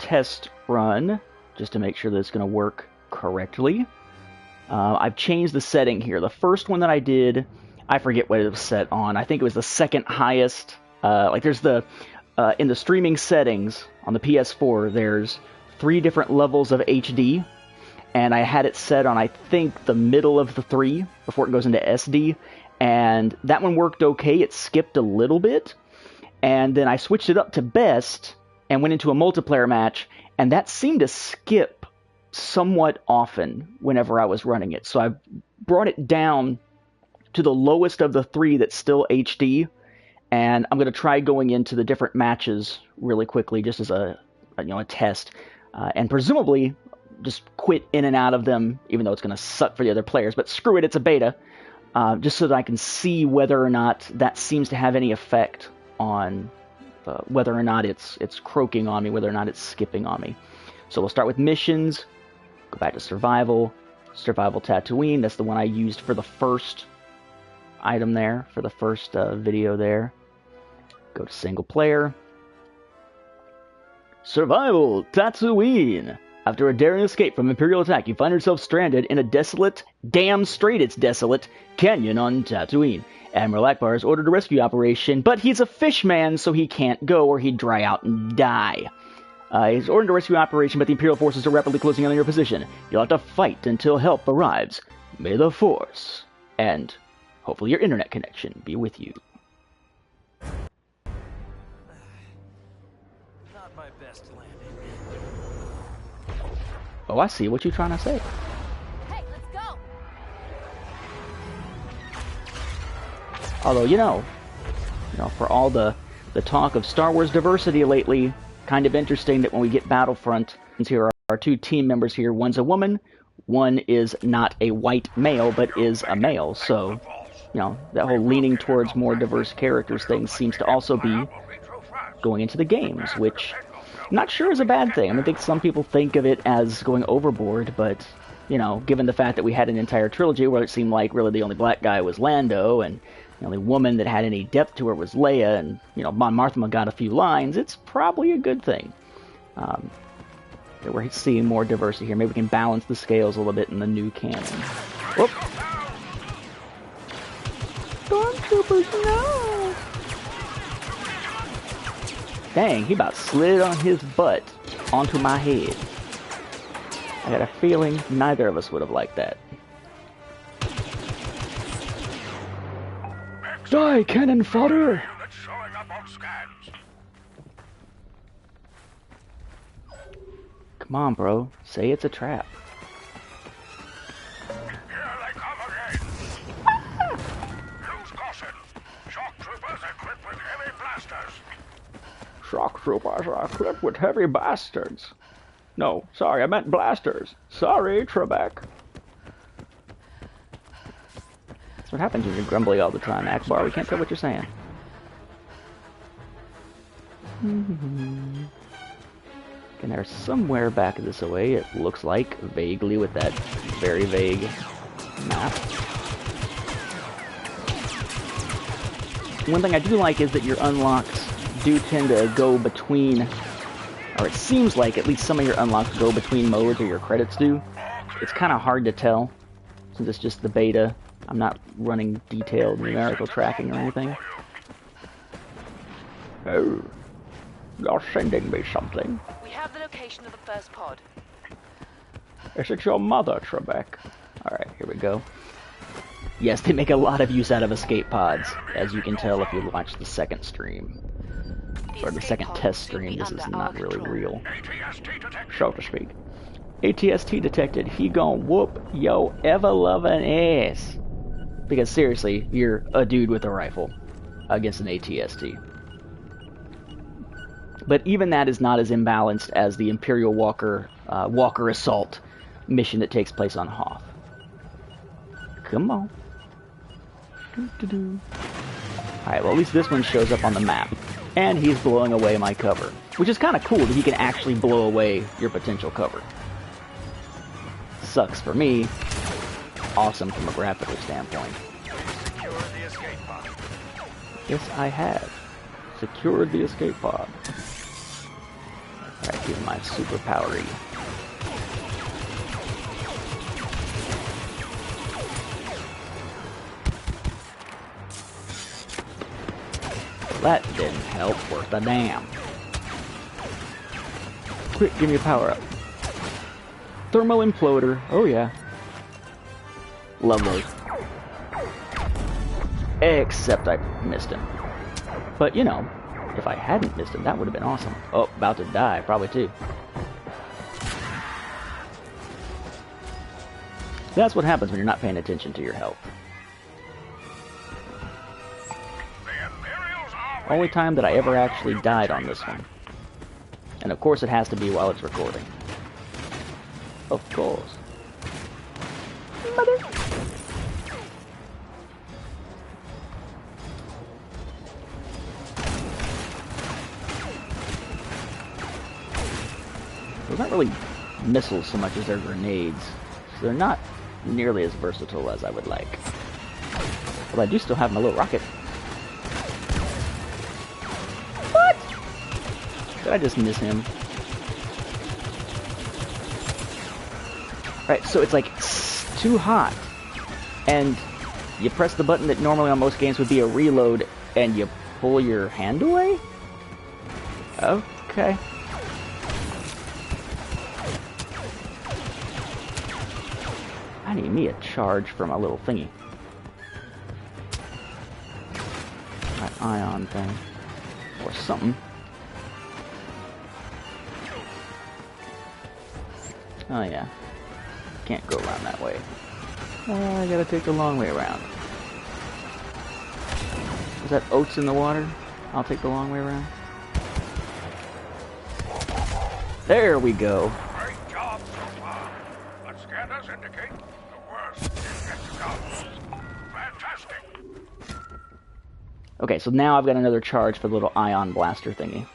test run, just to make sure that it's going to work correctly. I've changed the setting here. The first one that I did, I forget what it was set on. I think it was the second highest. There's the in the streaming settings on the PS4, there's 3 different levels of HD, and I had it set on, I think, the middle of the 3 before it goes into SD, and that one worked okay. It skipped a little bit, and then I switched it up to best and went into a multiplayer match, and that seemed to skip somewhat often whenever I was running it. So I brought it down to the lowest of the 3 that's still HD, and I'm going to try going into the different matches really quickly, just as a test, and presumably just quit in and out of them, even though it's going to suck for the other players. But screw it, it's a beta, just so that I can see whether or not that seems to have any effect on whether or not it's croaking on me, whether or not it's skipping on me. So we'll start with missions, go back to survival Tatooine. That's the one I used for the first item there, for the first video there. Go to single player. Survival Tatooine. After a daring escape from Imperial attack, you find yourself stranded in a desolate, damn straight it's desolate, canyon on Tatooine. Admiral Akbar has ordered a rescue operation, but he's a fish man, so he can't go or he'd dry out and die. He's ordered a rescue operation, but the Imperial forces are rapidly closing in on your position. You'll have to fight until help arrives. May the Force and hopefully your internet connection be with you. Not my best landing. Oh, I see what you're trying to say. Hey, let's go. Although, you know, for all the talk of Star Wars diversity lately, kind of interesting that when we get Battlefront, since here are our 2 team members here, one's a woman, one is not a white male, but is a male. So, that whole leaning towards more diverse characters thing seems to also be going into the games, which I'm not sure is a bad thing. I think some people think of it as going overboard, but, given the fact that we had an entire trilogy where it seemed like really the only black guy was Lando, and the only woman that had any depth to her was Leia, and, Mon Mothma got a few lines, it's probably a good thing. We're seeing more diversity here. Maybe we can balance the scales a little bit in the new canon. Whoop! Stormtroopers, no! Dang, he about slid on his butt onto my head. I got a feeling neither of us would have liked that. Die, cannon fodder! Come on, bro. Say it's a trap. Here they come again. Use caution. Shock troopers equipped with heavy blasters. Shock troopers are equipped with heavy bastards. No, sorry, I meant blasters. Sorry, Trebek. That's what happens when you're grumbly all the time, Akbar. We can't tell what you're saying. And there's somewhere back this away, it looks like, vaguely with that very vague map. One thing I do like is that your unlocks do tend to go between, or it seems like at least some of your unlocks go between modes, or your credits do. It's kind of hard to tell, since it's just the beta. I'm not running detailed numerical tracking or anything. Oh, you're sending me something. We have the location of the first pod. Is it your mother, Trebek? Alright, here we go. Yes, they make a lot of use out of escape pods, as you can tell if you watch the second stream. Or the second test stream, this is not really real, so to speak. ATST detected. He gon' whoop yo ever-loving ass. Because seriously, you're a dude with a rifle against an ATST. But even that is not as imbalanced as the Imperial Walker Assault mission that takes place on Hoth. Come on. Alright, well at least this one shows up on the map. And he's blowing away my cover. Which is kind of cool that he can actually blow away your potential cover. Sucks for me. Awesome from a graphical standpoint. Secure the escape pod. Yes, I have. Secured the escape pod. Alright, give my super powery. That didn't help worth a damn. Quick, give me a power up. Thermal imploder. Oh yeah. Lovely. Except I missed him. But you know, if I hadn't missed him, that would have been awesome. Oh, about to die, probably too. That's what happens when you're not paying attention to your health. Only time that I ever actually died on this one. And of course it has to be while it's recording. Of course. Mother. They're not really missiles so much as they're grenades. So they're not nearly as versatile as I would like. But I do still have my little rocket. What? Did I just miss him? Right, so it's like too hot. And you press the button that normally on most games would be a reload and you pull your hand away? Okay. I need me a charge for my little thingy. That ion thing. Or something. Oh yeah. Can't go around that way. I gotta take the long way around. Is that oats in the water? I'll take the long way around. There we go. Great job so far. But scanners indicate the worst is yet to come. Fantastic. Okay, so now I've got another charge for the little ion blaster thingy.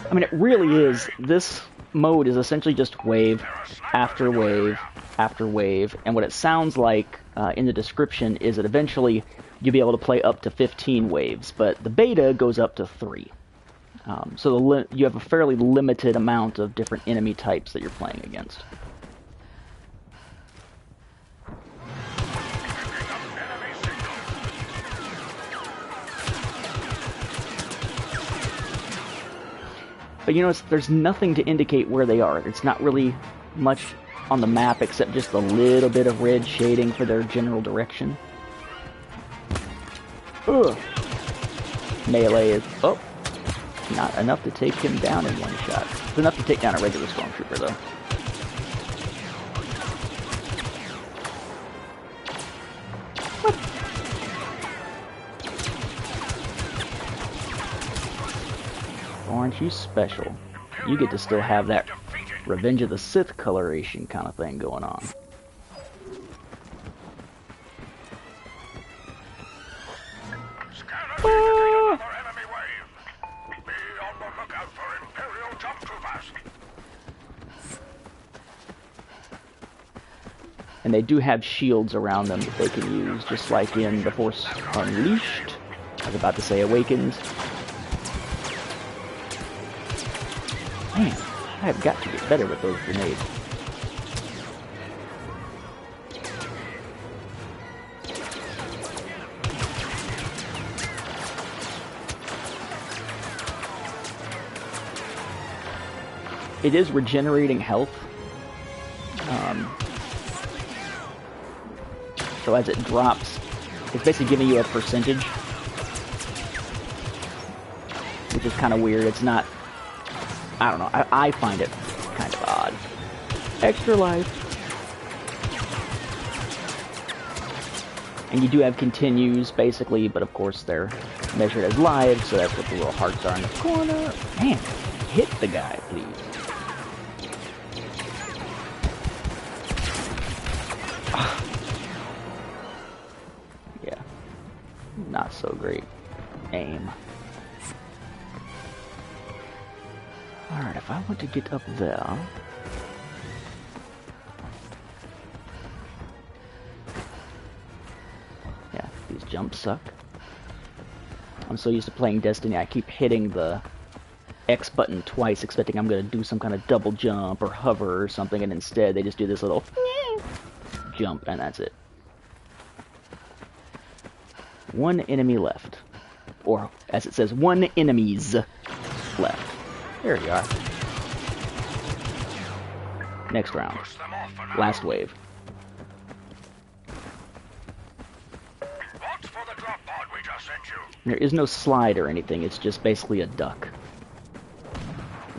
I mean, it really is. This mode is essentially just wave after wave after wave, and what it sounds like in the description is that eventually you'll be able to play up to 15 waves, but the beta goes up to 3. So you have a fairly limited amount of different enemy types that you're playing against. But you know, there's nothing to indicate where they are. It's not really much on the map except just a little bit of red shading for their general direction. Ugh. Melee is... oh. Not enough to take him down in one shot. It's enough to take down a regular stormtrooper, though. What? Aren't you special? You get to still have that Revenge of the Sith coloration kind of thing going on. And they do have shields around them that they can use, just like in The Force Unleashed. I was about to say Awakened. Man, I have got to get better with those grenades. It is regenerating health. So as it drops, it's basically giving you a percentage, which is kind of weird. It's not, I don't know, I find it kind of odd. Extra life. And you do have continues, basically, but of course they're measured as lives, so that's what the little hearts are in the corner. Man, hit the guy, please. Not so great aim. Alright, if I want to get up there... yeah, these jumps suck. I'm so used to playing Destiny, I keep hitting the X button twice, expecting I'm going to do some kind of double jump or hover or something, and instead they just do this little jump, and that's it. One enemy left. Or, as it says, one enemies left. There you are. Next round. Last wave. What's for the drop pod we just sent you? There is no slide or anything, it's just basically a duck.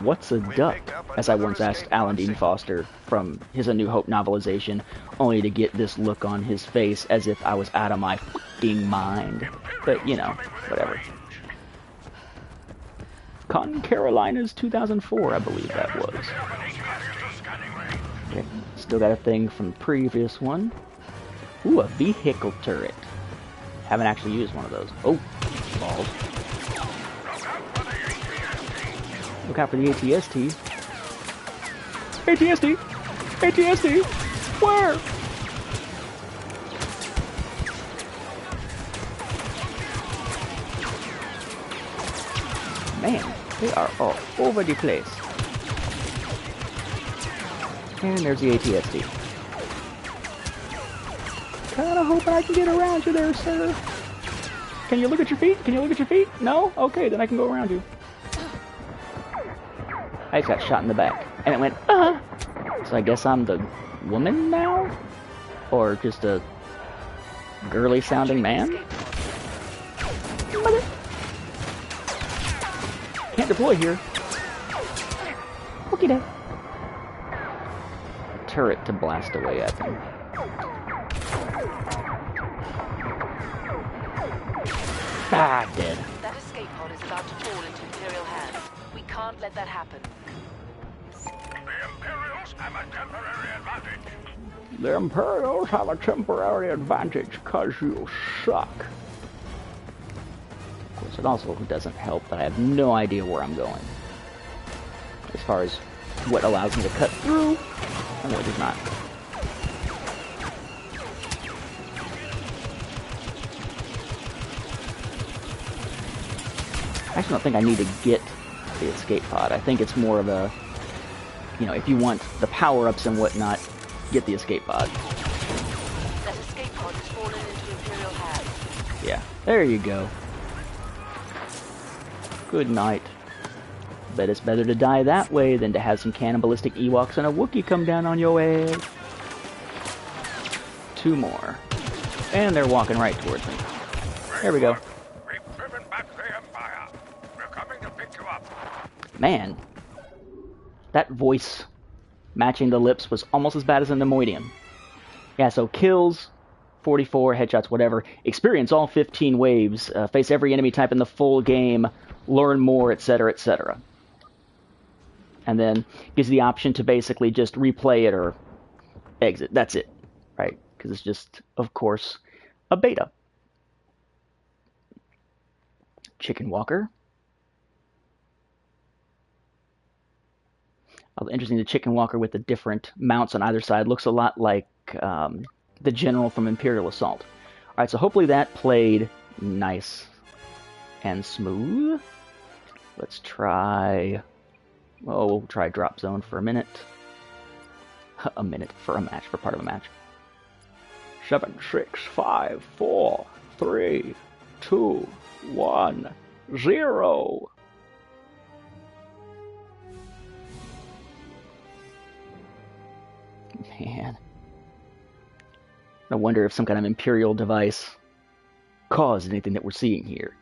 What's a duck? As I once asked Alan Dean Foster from his A New Hope novelization, only to get this look on his face as if I was out of my f***ing mind. But, you know, whatever. Cotton Carolinas 2004, I believe that was. Okay, still got a thing from the previous one. Ooh, a vehicle turret. Haven't actually used one of those. Oh, balls. Look out for the ATST. ATST! ATST! Where? Man, they are all over the place. And there's the ATST. Kinda hoping I can get around you there, sir. Can you look at your feet? Can you look at your feet? No? Okay, then I can go around you. I just got shot in the back. And it went, So I guess I'm the woman now? Or just a girly sounding man? Mother. Can't deploy here. Okay then. Turret to blast away at them. Ah, dead. That escape pod is about to fall into Imperial hands. We can't let that happen. The Imperials have a temporary advantage. The Imperials have a temporary advantage because you suck. Of course, it also doesn't help that I have no idea where I'm going. As far as what allows me to cut through, and what does not. I actually don't think I need to get the escape pod. I think it's more of a, you know, if you want the power-ups and whatnot, get the escape pod. That escape pod has fallen into Imperial hands. Yeah, there you go. Good night. Bet it's better to die that way than to have some cannibalistic Ewoks and a Wookiee come down on your ass. Two more. And they're walking right towards me. There we go. We've driven back the Empire. We're coming to pick you up. Man, that voice matching the lips was almost as bad as in the Neimoidian. Yeah, so kills, 44, headshots, whatever. Experience all 15 waves. Face every enemy type in the full game. Learn more, etc., etc. And then gives you the option to basically just replay it or exit. That's it, right? Because it's just, of course, a beta. Chicken Walker. Interesting, the Chicken Walker with the different mounts on either side looks a lot like the General from Imperial Assault. Alright, so hopefully that played nice and smooth. Let's try... Oh, we'll try Drop Zone for a minute. A minute for a match, for part of a match. 7, 6, 5, 4, 3, 2, 1, 0. Man. I wonder if some kind of Imperial device caused anything that we're seeing here.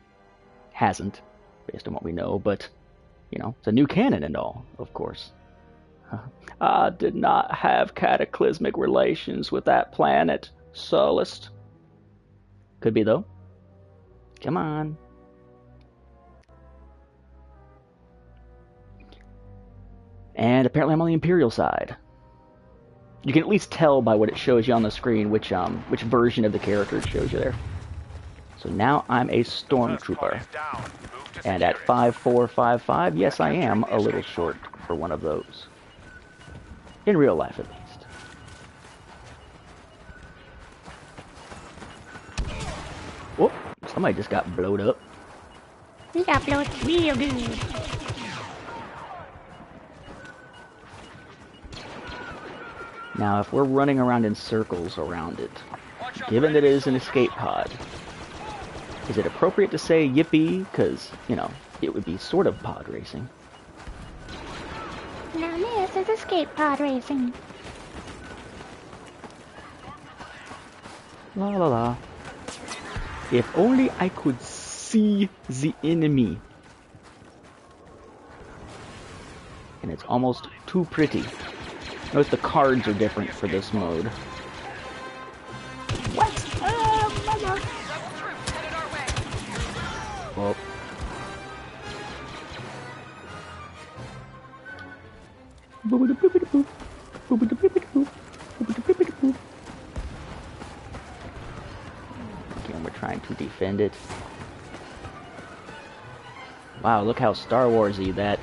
Hasn't, based on what we know, but, you know, it's a new canon and all, of course. I did not have cataclysmic relations with that planet, Sullust. Could be, though. Come on. And apparently I'm on the Imperial side. You can at least tell by what it shows you on the screen which version of the character it shows you there. So now I'm a stormtrooper. And at 5'4", yes, I am a little short for one of those. In real life, at least. Whoop, somebody just got blowed up. He got blowed real good. Now, if we're running around in circles around it, given that it is an escape pod, is it appropriate to say yippee? Because, you know, it would be sort of pod racing. Now this is escape pod racing. La la la. If only I could see the enemy. And it's almost too pretty. Notice the cards are different for this mode. What? Well. Again, we're trying to defend it. Wow, look how Star Wars-y that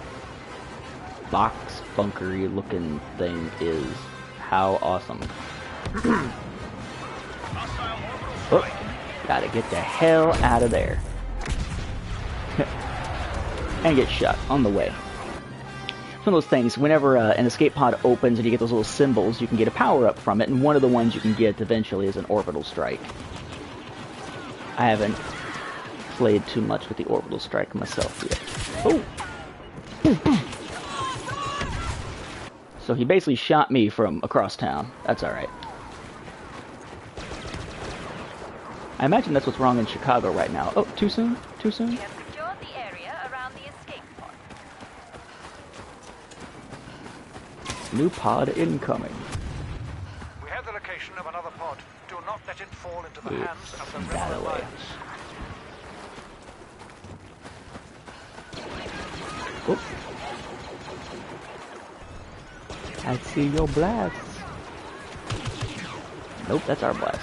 box bunkery looking thing is. How awesome. Oh, gotta get the hell out of there. And get shot on the way. It's one of those things, whenever an escape pod opens and you get those little symbols, you can get a power-up from it, and one of the ones you can get eventually is an orbital strike. I haven't played too much with the orbital strike myself yet. Oh! So he basically shot me from across town. That's alright. I imagine that's what's wrong in Chicago right now. Oh, too soon? Too soon? We have secured the area around the escape pod. New pod incoming. We have the location of another pod. Do not let it fall into the It's hands of the that Rebel way. Alliance. Oh. I see your blast. Nope, that's our blast.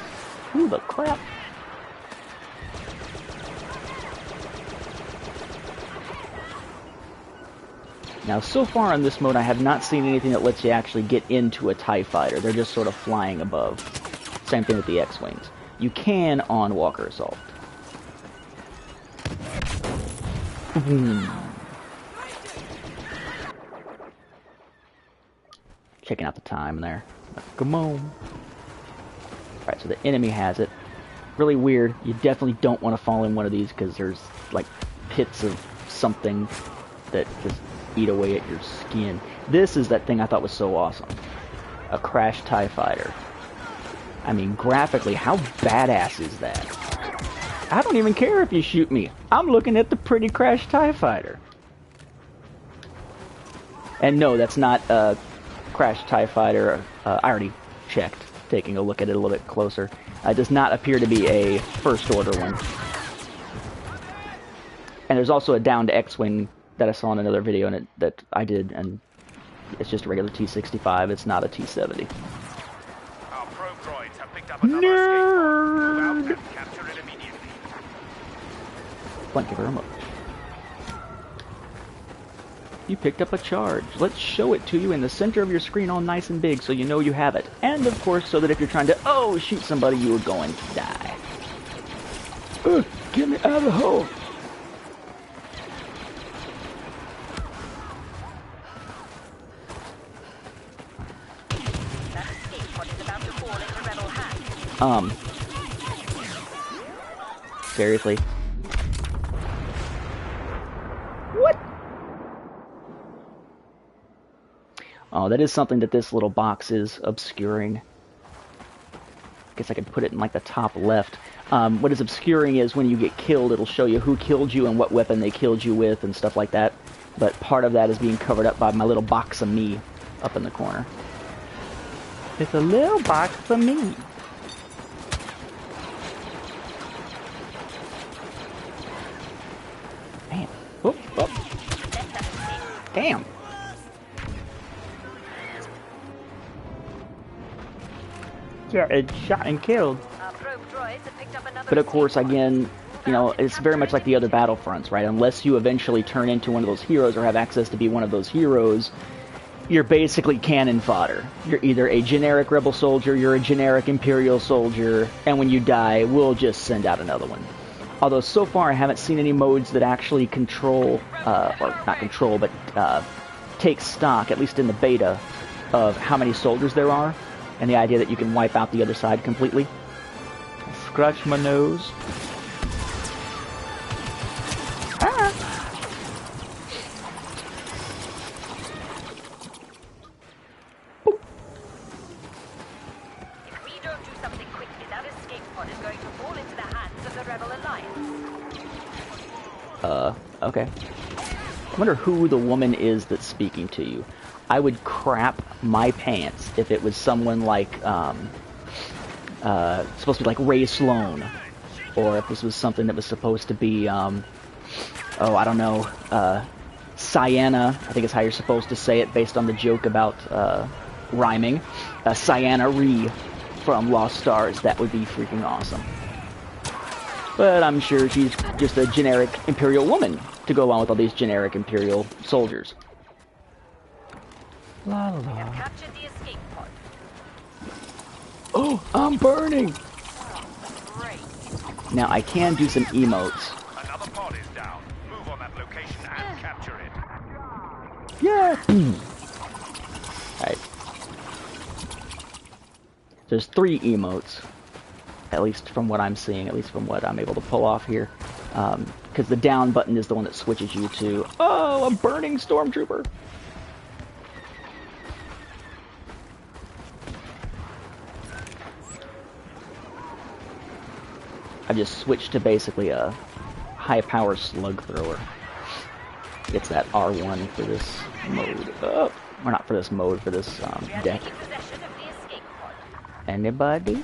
Ooh, the crap. Now, so far in this mode, I have not seen anything that lets you actually get into a TIE fighter. They're just sort of flying above. Same thing with the X-Wings. You can on Walker Assault. Checking out the time there. Come on. Alright, so the enemy has it. Really weird. You definitely don't want to fall in one of these because there's like pits of something that just eat away at your skin. This is that thing I thought was so awesome. A crashed TIE fighter. I mean, graphically, how badass is that? I don't even care if you shoot me. I'm looking at the pretty crashed TIE fighter. And no, that's not a crashed TIE fighter. I already checked, taking a look at it a little bit closer. It does not appear to be a first order one. And there's also a downed X-Wing that I saw in another video and that I did, and it's just a regular T-65. It's not a T-70. Our probe droids have picked up another escape pod. Move out and capture it immediately. Thank you very much. You picked up a charge. Let's show it to you in the center of your screen all nice and big so you know you have it. And of course, so that if you're trying to, shoot somebody, you are going to die. Get me out of the hole. That escape pod is about to fall into rebel hands. Seriously? What? Oh, that is something that this little box is obscuring. I guess I could put it in like the top left. What is obscuring is when you get killed, it'll show you who killed you and what weapon they killed you with and stuff like that. But part of that is being covered up by my little box of me up in the corner. It's a little box of me. Man. Oh, oh. Damn. Yeah, it's shot and killed. Our probe droids have picked up another But of course, escape pod. again, you know, it's very much like the other Battlefronts, right? Unless you eventually turn into one of those heroes or have access to be one of those heroes, you're basically cannon fodder. You're either a generic rebel soldier, you're a generic Imperial soldier, and when you die, we'll just send out another one. Although so far I haven't seen any modes that actually control, or not control, but take stock, at least in the beta, of how many soldiers there are. And the idea that you can wipe out the other side completely. Scratch my nose. Ah. If we don't do something quickly, that escape pod is going to fall into the hands of the Rebel Alliance. Okay. I wonder who the woman is that's speaking to you. I would crap my pants if it was someone like, supposed to be like Ray Sloan. Or if this was something that was supposed to be, oh, I don't know, Cyanna, I think is how you're supposed to say it based on the joke about, rhyming. Cyanna Ree from Lost Stars. That would be freaking awesome. But I'm sure she's just a generic Imperial woman to go along with all these generic Imperial soldiers. La la We have la. captured the escape pod. Oh, I'm burning! Great. Now I can do some emotes. Another pod is down. Move on that location and capture it. Yeah! Alright. There's 3 emotes. At least from what I'm seeing, at least from what I'm able to pull off here. Because the down button is the one that switches you to, oh, a burning stormtrooper! I just switched to basically a high-power slug thrower. It's that R1 for this mode. Oh, or not for this mode, for this deck. Possession of the escape pod. Anybody?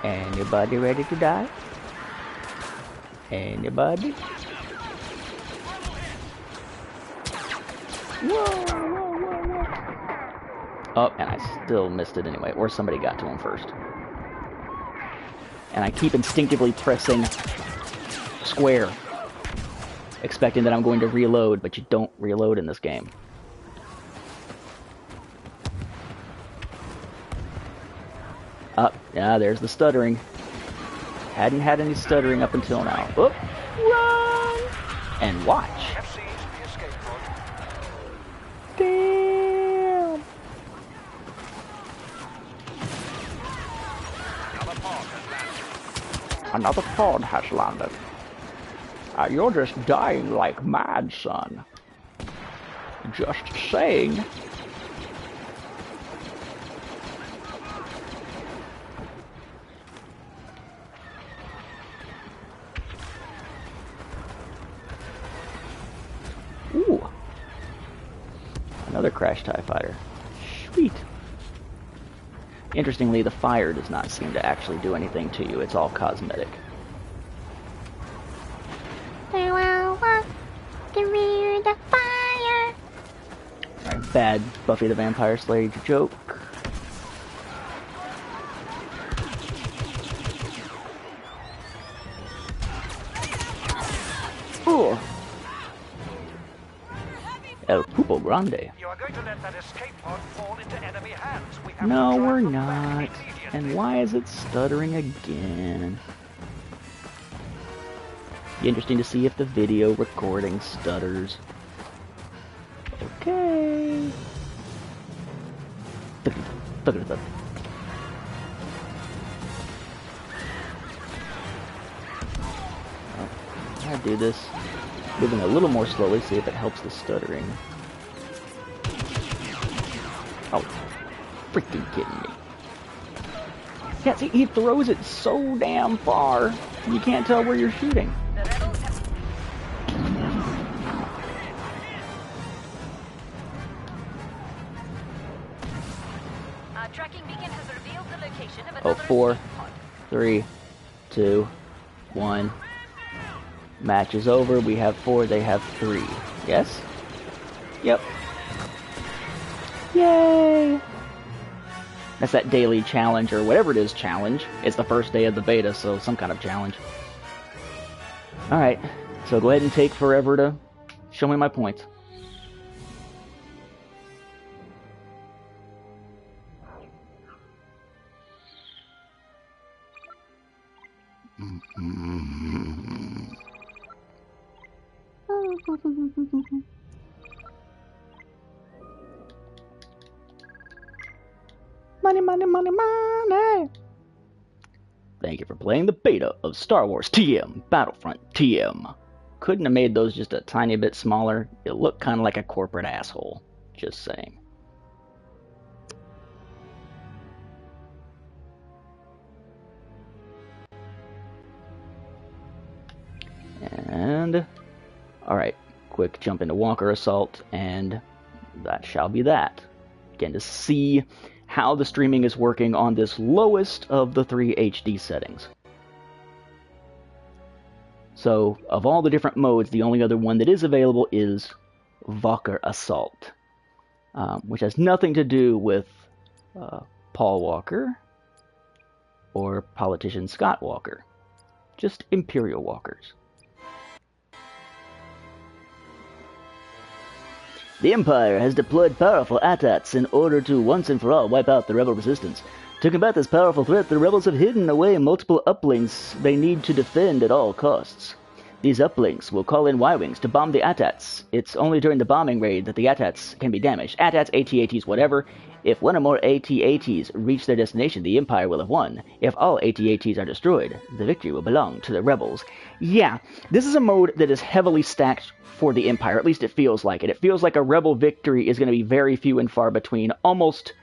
Anybody ready to die? Anybody? Whoa, whoa, whoa, whoa. Oh, and I still missed it anyway. Or somebody got to him first. And I keep instinctively pressing square, expecting that I'm going to reload, but you don't reload in this game. Yeah, there's the stuttering. Hadn't had any stuttering up until now. Oh, run! And watch. Have seized the escape pod. Damn! Another pod has landed. Another pod has landed. You're just dying like mad, son. Just saying. Ooh. Another crash TIE fighter. Sweet. Interestingly, the fire does not seem to actually do anything to you. It's all cosmetic. There will walk through the fire. Alright, bad Buffy the Vampire Slayer joke. Ooh. El Pupo Grande. You are going to let that escape pod fall into enemy hands. We have No, to try we're and put back not. immediately. And why is it stuttering again? Be interesting to see if the video recording stutters. Okay. Look at that. I do this. Moving a little more slowly, see if it helps the stuttering. Oh, freaking kidding me. Yeah, see, he throws it so damn far, you can't tell where you're shooting. The rebels have... Our tracking beacon has revealed the location of Oh, another 4, escape pod. 3, 2, 1. Match is over. We have 4, they have 3. Yes? Yep. Yay! That's that daily challenge, or whatever it is, challenge. It's the first day of the beta, so some kind of challenge. Alright, so go ahead and take forever to show me my points. Money, money, money, money. Thank you for playing the beta of Star Wars TM Battlefront TM. Couldn't have made those just a tiny bit smaller. You look kind of like a corporate asshole. Just saying. And, alright, quick jump into Walker Assault, and that shall be that. Again, to see how the streaming is working on this lowest of the 3 HD settings. So, of all the different modes, the only other one that is available is Walker Assault, which has nothing to do with Paul Walker or politician Scott Walker, just Imperial Walkers. The Empire has deployed powerful AT-ATs in order to once and for all wipe out the rebel resistance. To combat this powerful threat, the rebels have hidden away multiple uplinks they need to defend at all costs. These uplinks will call in Y-Wings to bomb the AT-ATs. It's only during the bombing raid that the AT-ATs can be damaged. AT-ATs, AT-ATs, whatever. If one or more AT-ATs reach their destination, the Empire will have won. If all AT-ATs are destroyed, the victory will belong to the rebels. Yeah, this is a mode that is heavily stacked for the Empire. At least it feels like it. It feels like a rebel victory is going to be very few and far between. Almost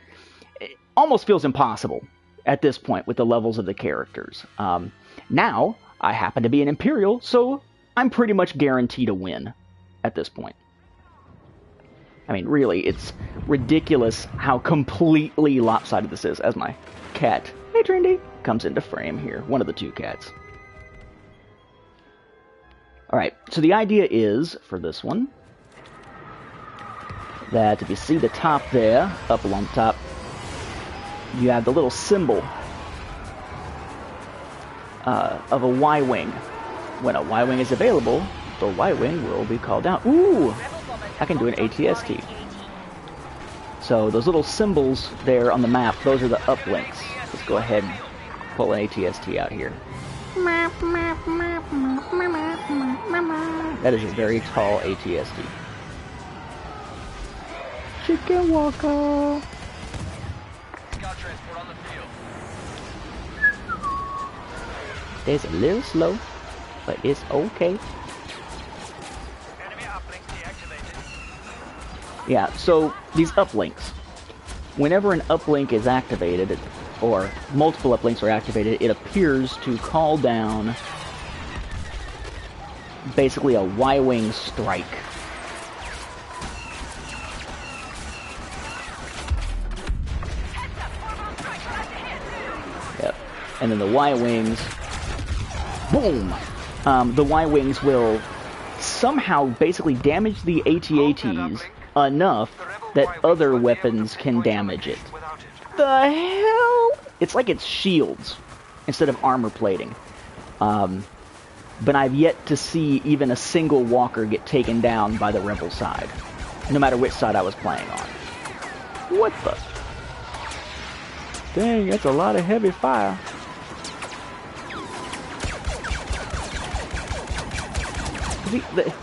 feels impossible at this point with the levels of the characters. Now, I happen to be an Imperial, so I'm pretty much guaranteed a win at this point. I mean, really, it's ridiculous how completely lopsided this is, as my cat, hey Trinity, comes into frame here. One of the two cats. Alright, so the idea is, for this one, that if you see the top there, up along the top, you have the little symbol of a Y-Wing. When a Y-Wing is available, the Y-Wing will be called out. Ooh! I can do an ATST. So those little symbols there on the map, those are the uplinks. Let's go ahead and pull an ATST out here. That is a very tall ATST. Chicken Walker! Scout transport on the field. It's a little slow, but it's okay. Enemy uplink deactivated. Yeah, so these uplinks. Whenever an uplink is activated, or multiple uplinks are activated, it appears to call down basically a Y-Wing strike. Yep. And then the Y-Wings, boom! The Y-Wings will somehow basically damage the AT-ATs enough that other weapons can damage it. The hell? It's like it's shields instead of armor plating. But I've yet to see even a single walker get taken down by the rebel side, no matter which side I was playing on. What the? Dang, that's a lot of heavy fire.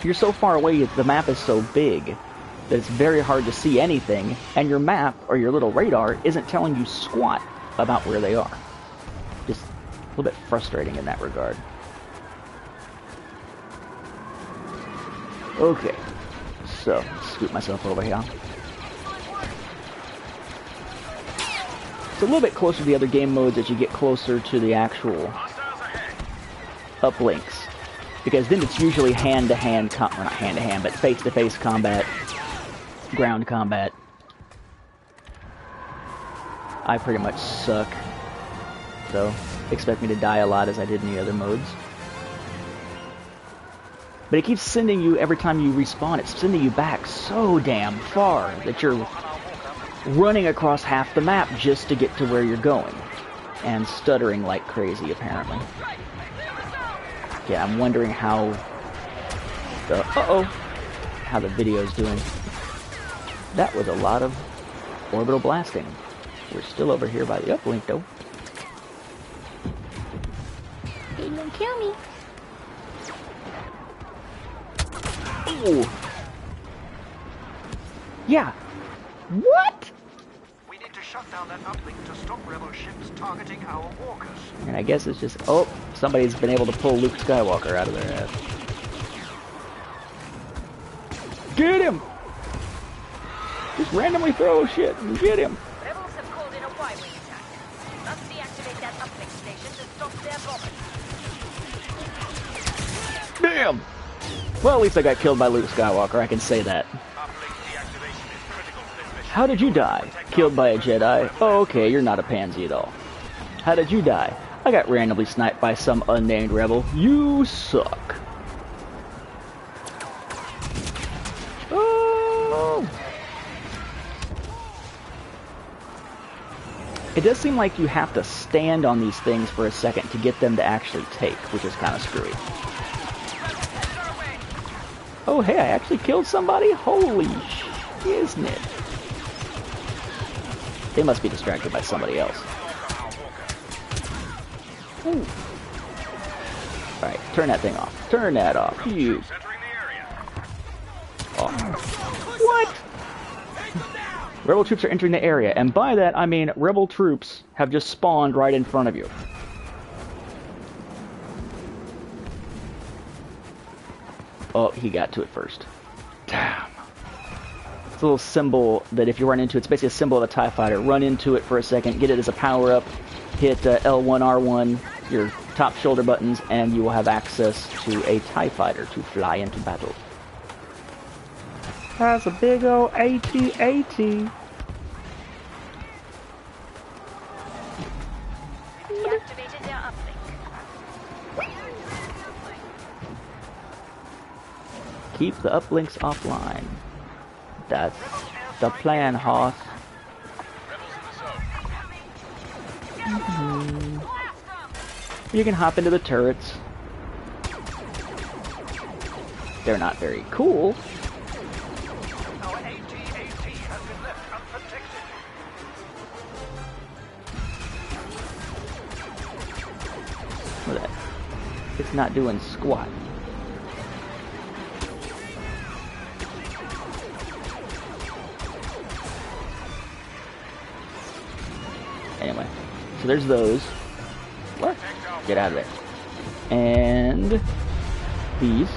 You're so far away, the map is so big that it's very hard to see anything, and your map, or your little radar, isn't telling you squat about where they are. Just a little bit frustrating in that regard. Okay, so, scoot myself over here. It's a little bit closer to the other game modes as you get closer to the actual uplinks. Because then it's usually hand-to-hand, well, not hand-to-hand, but face-to-face combat, ground combat. I pretty much suck, so expect me to die a lot as I did in the other modes. But it keeps sending you, every time you respawn, it's sending you back so damn far that you're running across half the map just to get to where you're going. And stuttering like crazy, apparently. Yeah, I'm wondering how the, how the video's doing. That was a lot of orbital blasting. We're still over here by the uplink, though. They don't kill me. Ooh. Yeah. What? We need to shut down that uplink to stop rebel ships targeting our walkers. And I guess it's just... Oh, somebody's been able to pull Luke Skywalker out of their ass. Get him! Just randomly throw shit and get him. Rebels have called in a Y-wing attack. We must deactivate that uplink station to stop their bombing. Damn! Well, at least I got killed by Luke Skywalker, I can say that. How did you die? Killed by a Jedi? Oh, okay, you're not a pansy at all. How did you die? I got randomly sniped by some unnamed rebel. You suck. Oh! It does seem like you have to stand on these things for a second to get them to actually take, which is kind of screwy. Oh, hey, I actually killed somebody? Holy shiznit. They must be distracted by somebody else. Ooh. Alright, turn that thing off. Turn that off. You. Oh. What? Rebel troops are entering the area, and by that I mean rebel troops have just spawned right in front of you. Oh, he got to it first. Damn. It's a little symbol that if you run into it, it's basically a symbol of a TIE fighter. Run into it for a second, get it as a power-up, hit L1, R1, your top shoulder buttons, and you will have access to a TIE fighter to fly into battle. That's a big old AT-AT. Deactivated their uplink. Keep the uplinks offline. That's the plan, Hoss. You can hop into the turrets. They're not very cool. Our AT-AT has been left unprotected. Look at that. It's not doing squat. Anyway, so there's those. What? Get out of there. And these.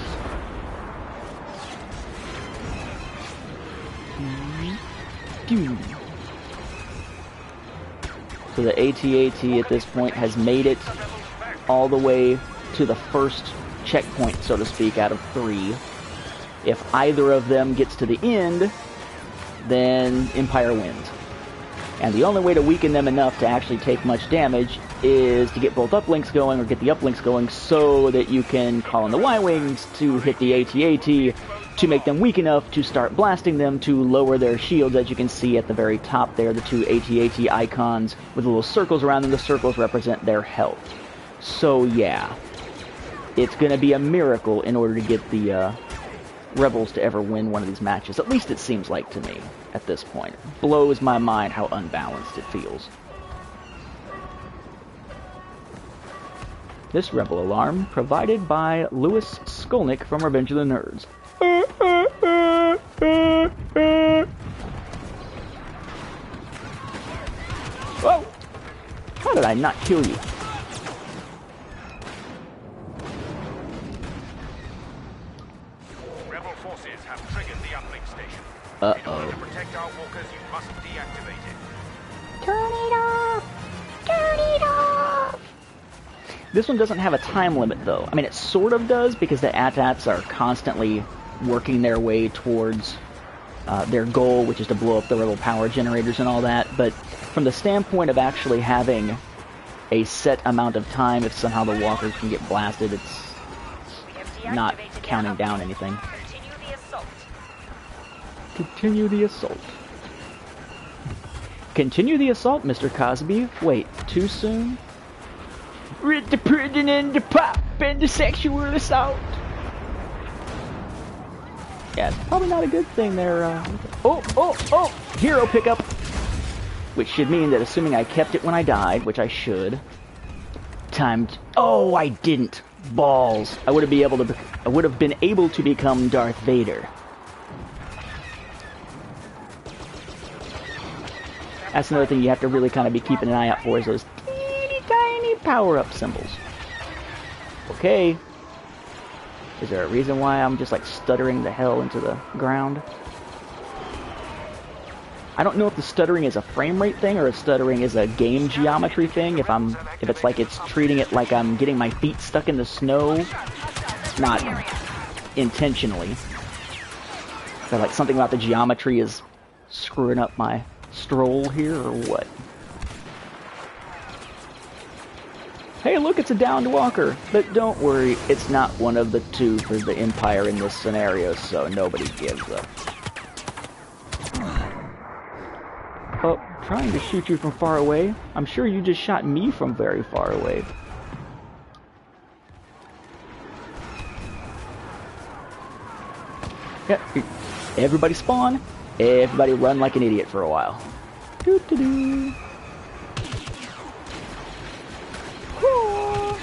So the AT-AT at this point has made it all the way to the first checkpoint, so to speak, out of 3. If either of them gets to the end, then Empire wins. And the only way to weaken them enough to actually take much damage is to get both uplinks going, or get the uplinks going so that you can call in the Y-Wings to hit the AT-AT to make them weak enough to start blasting them to lower their shields. As you can see at the very top there, the 2 AT-AT icons with little circles around them. The circles represent their health. So yeah, it's going to be a miracle in order to get the Rebels to ever win one of these matches. At least it seems like to me at this point. It blows my mind how unbalanced it feels. This Rebel alarm provided by Louis Skolnick from Revenge of the Nerds. Whoa! How did I not kill you? Rebel forces have triggered the uplink station. Uh-oh. In order to protect our walkers, you must deactivate it. Turn it off! Turn it off! This one doesn't have a time limit, though. I mean, it sort of does, because the AT-ATs are constantly working their way towards their goal, which is to blow up the Rebel power generators and all that. But from the standpoint of actually having a set amount of time, if somehow the walkers can get blasted, it's not counting down anything. Continue the assault. Continue the assault. Continue the assault, Mr. Cosby. Wait, too soon? With the pudding and the pop and the sexual assault. Yeah, it's probably not a good thing there. Oh! Hero pickup! Which should mean that assuming I kept it when I died, which I should. Oh, I didn't. Balls. I would have been able to become Darth Vader. That's another thing you have to really kind of be keeping an eye out for, is those teeny tiny power-up symbols. Okay. Is there a reason why I'm just like stuttering the hell into the ground? I don't know if the stuttering is a frame rate thing or if stuttering is a game geometry thing. If it's like it's treating it like I'm getting my feet stuck in the snow, not intentionally. But like something about the geometry is screwing up my stroll here or what? Hey, look, it's a downed walker. But don't worry, it's not one of the two for the Empire in this scenario, so nobody gives up. Oh, trying to shoot you from far away. I'm sure you just shot me from very far away. Yeah, everybody spawn. Everybody run like an idiot for a while. Doo-doo-doo. Oh.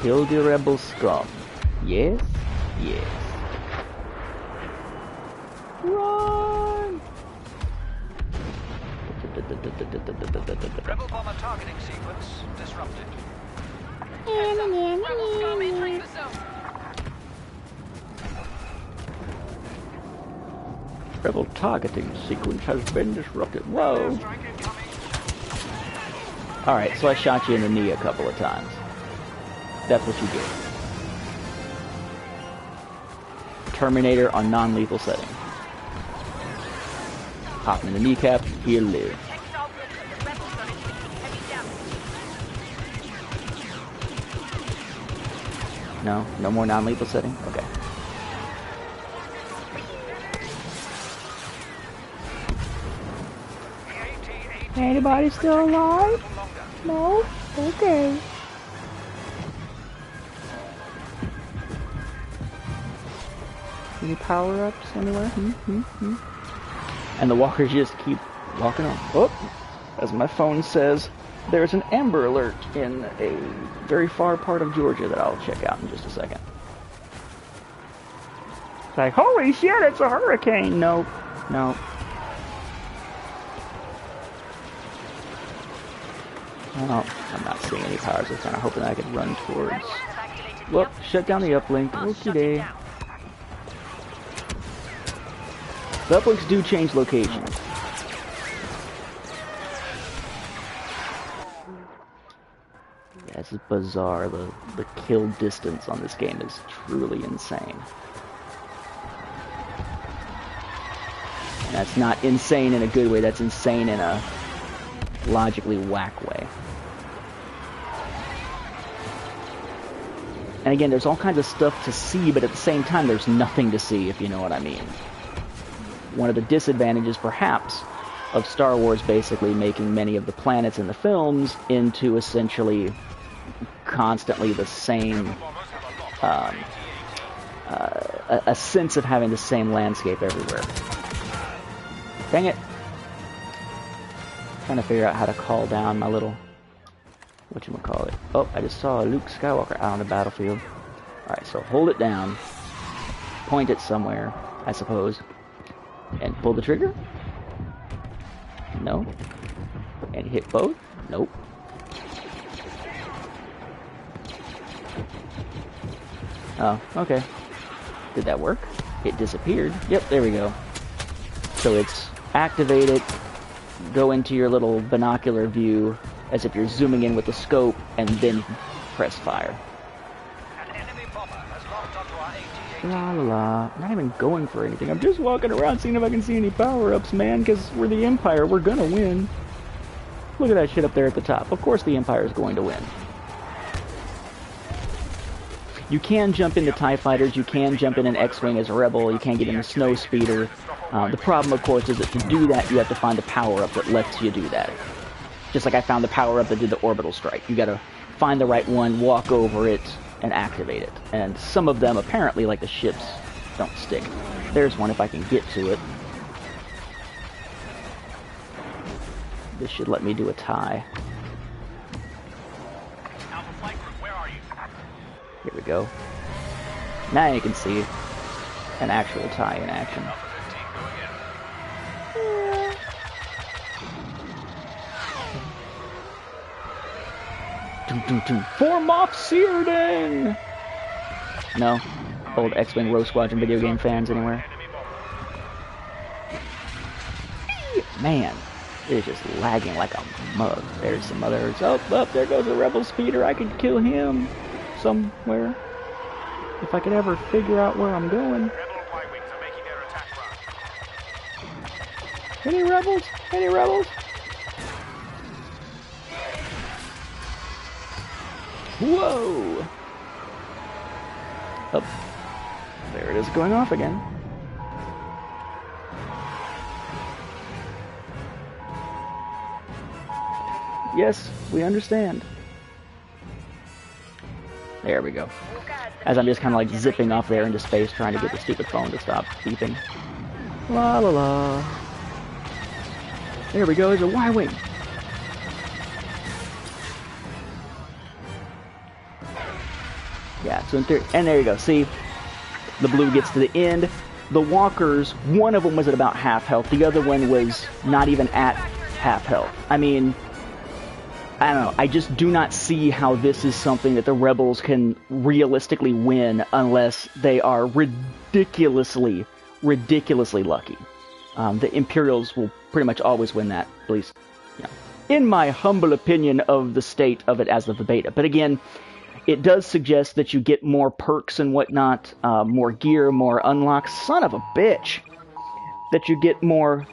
Kill the rebel scum. Yes, yes. Run! Rebel bomber targeting sequence disrupted. Rebel scum entering the zone. Rebel targeting sequence has been disrupted. Whoa! Alright, so I shot you in the knee a couple of times. That's what you get. Terminator on non-lethal setting. Pop him in the kneecap, he'll live. No? No more non-lethal setting? Okay. Anybody still alive? No? Okay. Any power-ups anywhere? And the walkers just keep walking on. Oh! As my phone says, there's an Amber Alert in a very far part of Georgia that I'll check out in just a second. It's like, holy shit, it's a hurricane! Nope. Nope. Oh, I'm not seeing any powers. I was kind of hoping I could run towards... Whoop, shut down the uplink. Okie-day. The uplinks do change locations. Yeah, this is bizarre. The kill distance on this game is truly insane. And that's not insane in a good way, that's insane in a logically whack way. And again, there's all kinds of stuff to see, but at the same time, there's nothing to see, if you know what I mean. One of the disadvantages, perhaps, of Star Wars basically making many of the planets in the films into essentially constantly the same, a sense of having the same landscape everywhere. Dang it! Trying to figure out how to call down my little, whatchamacallit. Oh, I just saw a Luke Skywalker out on the battlefield. Alright, so hold it down, point it somewhere, I suppose, and pull the trigger? No. And hit both? Nope. Oh, okay. Did that work? It disappeared. Yep, there we go. So it's activate it, go into your little binocular view as if you're zooming in with the scope, and then press fire. An enemy bomber has locked onto our AT-AT. La la la. I'm not even going for anything. I'm just walking around seeing if I can see any power-ups, man, because we're the Empire. We're gonna win. Look at that shit up there at the top. Of course the Empire is going to win. You can jump into TIE fighters, you can jump in an X-Wing as a rebel, you can get in a snow speeder. The problem, of course, is that to do that, you have to find a power-up that lets you do that. Just like I found the power-up that did the orbital strike. You gotta find the right one, walk over it, and activate it. And some of them, apparently, like the ships, don't stick. There's one if I can get to it. This should let me do a tie. Alpha Flight Group, where are you? Here we go. Now you can see an actual tie in action. Alpha 15 going in. Form off Searden! No? Old X-Wing Rogue Squadron video game fans anywhere? Enemy bomber. Man, it is just lagging like a mug. There's some others. Oh, there goes a Rebel speeder. I could kill him somewhere. If I could ever figure out where I'm going. Rebel Y-wings are making their attack run. Any rebels? Any rebels? Whoa! Oh, there it is going off again. Yes, we understand. There we go. As I'm just kind of like zipping off there into space trying to get the stupid phone to stop beeping. La la la. There we go, there's a Y-Wing. Yeah, so in theory, and there you go, see? The blue gets to the end. The walkers, one of them was at about half health, the other one was not even at half health. I mean, I don't know, I just do not see how this is something that the rebels can realistically win unless they are ridiculously lucky. The Imperials will pretty much always win that, at least, you know, in my humble opinion of the state of it as of the beta. But again, it does suggest that you get more perks and whatnot, more gear, more unlocks. Son of a bitch! That you get more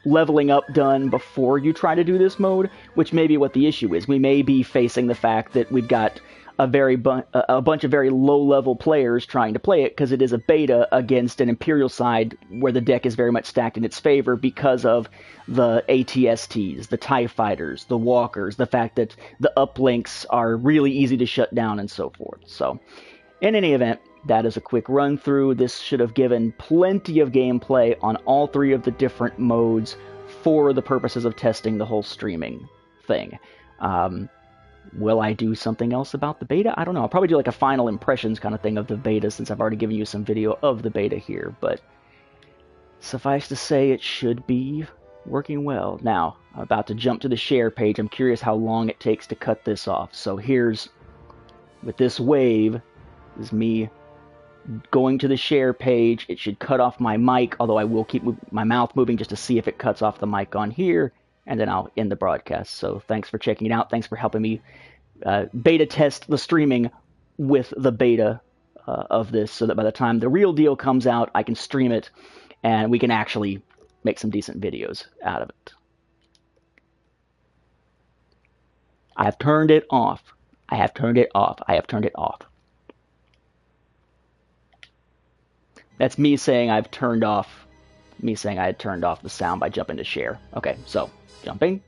leveling up done before you try to do this mode, which may be what the issue is. We may be facing the fact that we've got a bunch of very low-level players trying to play it because it is a beta against an Imperial side where the deck is very much stacked in its favor because of the ATSTs, the TIE Fighters, the Walkers, the fact that the uplinks are really easy to shut down and so forth. So, in any event, that is a quick run-through. This should have given plenty of gameplay on all three of the different modes for the purposes of testing the whole streaming thing. Will I do something else about the beta? I don't know. I'll probably do like a final impressions kind of thing of the beta since I've already given you some video of the beta here, but suffice to say it should be working well. Now, I'm about to jump to the share page. I'm curious how long it takes to cut this off. So here's, with this wave, is me going to the share page. It should cut off my mic, although I will keep my mouth moving just to see if it cuts off the mic on here, and then I'll end the broadcast. So thanks for checking it out. Thanks for helping me beta test the streaming with the beta of this so that by the time the real deal comes out, I can stream it and we can actually make some decent videos out of it. I have turned it off. I have turned it off. I have turned it off. That's me saying I've turned off, me saying I had turned off the sound by jumping to share. Okay, so jumping.